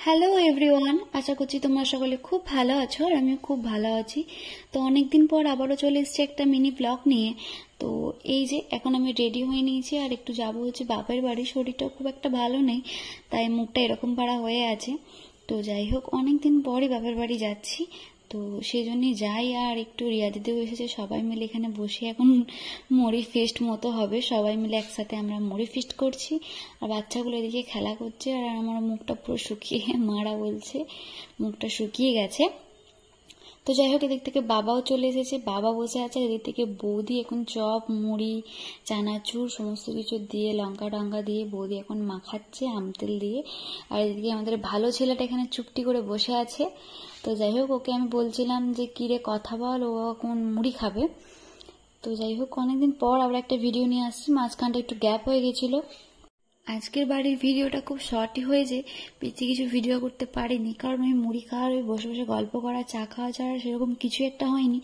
Hello everyone, আশা করছি তোমরা সকলে খুব ভালো আছো আর আমিও খুব ভালো আছি। তো অনেকদিন পর আবারও চলে এসেছি একটা মিনি ব্লগ নিয়ে। তো এই যে এখন আমি রেডি হয়ে নিয়েছি আর একটু যাবো হচ্ছে বাপের বাড়ি। শরীরটা খুব একটা ভালো নেই, তাই মুখটা এরকম পাড়া হয়ে আছে। তো যাই হোক, অনেকদিন পরই বাপের বাড়ি যাচ্ছি, তো সেই জন্যই যাই। আর একটু রিয়া দিদিও এসেছে, সবাই মিলে এখানে বসে এখন মুড়ি ফিস্ট মতো হবে। সবাই মিলে একসাথে আমরা মুড়ি ফিস্ট করছি আর বাচ্চাগুলো এদিকে খেলা করছে। আর আমার মুখটা পুরো শুকিয়ে, মারা বলছে মুখটা শুকিয়ে গেছে। তো যাই হোক, এদিক থেকে বাবাও চলে এসেছে, বাবা বসে আছে। এদিক থেকে বৌদি এখন চপ, মুড়ি, চানাচুর সমস্ত কিছু দিয়ে লঙ্কা টঙ্কা দিয়ে বৌদি এখন মাখাচ্ছে আমতেল দিয়ে। আর এদিকে আমাদের ভালো ছেলেটা এখানে চুপটি করে বসে আছে। তো যাই হোক, ওকে আমি বলছিলাম যে কিরে কথা বল, ও এখন মুড়ি খাবে। তো যাই হোক, অনেকদিন পর আবার একটা ভিডিও নিয়ে আসছি, মাঝখানটা একটু গ্যাপ হয়ে গেছিলো। আজকের বাড়ির ভিডিওটা খুব শর্টই হয়েছে, বেশি কিছু ভিডিও করতে পারিনি, কারণ ওই মুড়ি খাওয়ার, ওই বসে বসে গল্প করা, চা খাওয়া ছাড়া সেরকম কিছু একটা হয়নি।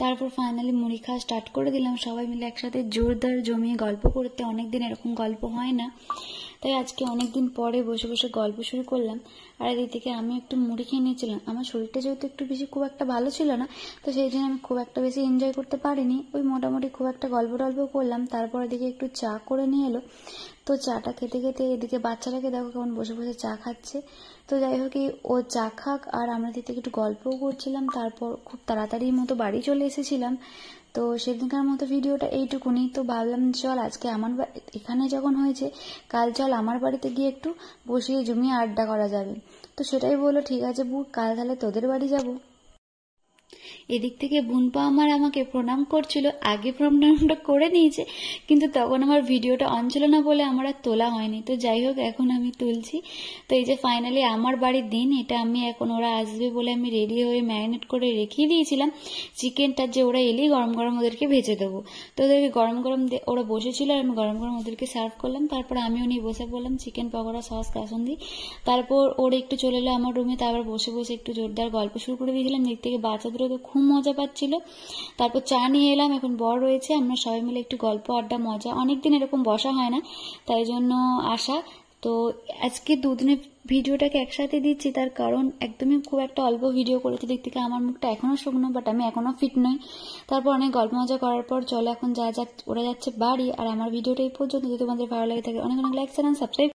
তারপর ফাইনালি মুড়ি খাওয়া স্টার্ট করে দিলাম, সবাই মিলে একসাথে জোরদার জমিয়ে গল্প করতে। অনেকদিন এরকম গল্প হয় না, তাই আজকে অনেকদিন পরে বসে বসে গল্প শুরু করলাম। আর এদিক থেকে আমি একটু মুড়ি খেয়ে নিয়েছিলাম। আমার শরীরটা যেহেতু একটু বেশি খুব একটা ভালো ছিল না, তো সেই জন্য আমি খুব একটা বেশি এনজয় করতে পারিনি। ওই মোটামুটি খুব একটা গল্প টল্প করলাম। তারপর এদিকে একটু চা করে নিয়ে এলো। তো চাটা খেতে খেতে এদিকে বাচ্চাটাকে দেখো কেমন বসে বসে চা খাচ্ছে। তো যাই হোক, ও চা খাক আর আমরা দিক থেকে একটু গল্পও করছিলাম। তারপর খুব তাড়াতাড়ির মতো বাড়ি চলে এসেছিলাম। তো সেদিনকার মতো ভিডিওটা এইটুকুনি। তো ভাবলাম চল আজকে আমার এখানে যখন হয়েছে, কাল চল আমার বাড়িতে গিয়ে একটু বসিয়ে জমিয়ে আড্ডা করা যাবে। তো সেটাই বললো, ঠিক আছে বু, কাল তাহলে তোদের বাড়ি যাবো। এদিক থেকে বুনপা আমার আমাকে প্রণাম করছিল, আগে প্রণামটা করে নিয়েছে, কিন্তু তখন আমার ভিডিওটা অন ছিল না বলে আমার আর তোলা হয়নি। তো যাই হোক, এখন আমি তুলছি। তো এই যে ফাইনালি আমার বাড়ির দিন এটা। আমি এখন ওরা আসবে বলে আমি রেডি হয়ে ম্যারিনেট করে রেখেই দিয়েছিলাম চিকেনটা, যে ওরা এলেই গরম গরম ওদেরকে ভেজে দেবো। তো ওদেরকে গরম গরম ওরা বসেছিল আর আমি গরম গরম ওদেরকে সার্ভ করলাম। তারপর আমিও নিয়ে বসে পড়লাম চিকেন পকোড়া, সস, কাসুন্দি। তারপর ওরা একটু চলে এলো আমার রুমে, তারপর বসে বসে একটু জোরদার গল্প শুরু করে দিয়েছিলাম। দিক থেকে বাচ্চাদেরও তো খুব মজা পাচ্ছিল। তারপর চা নিয়ে এলাম, এখন বর রয়েছে, আমরা সবাই মিলে একটু গল্প আড্ডা মজা, অনেকদিন এরকম বসা হয় না, তাই জন্য আসা। তো আজকে দুদিনের ভিডিওটাকে একসাথে দিচ্ছি, তার কারণ একদমই খুব একটা অল্প ভিডিও করেছি। দিক থেকে আমার মুখটা এখনো শুকনো, বাট আমি এখনো ফিট নই। তারপর অনেক গল্প মজা করার পর চলো এখন ওরা যাচ্ছে বাড়ি। আর আমার ভিডিওটা এই পর্যন্ত। যদি তোমাদের ভালো লাগে থাকে অনেক অনেক লাইক, শেয়ার, সাবস্ক্রাইব।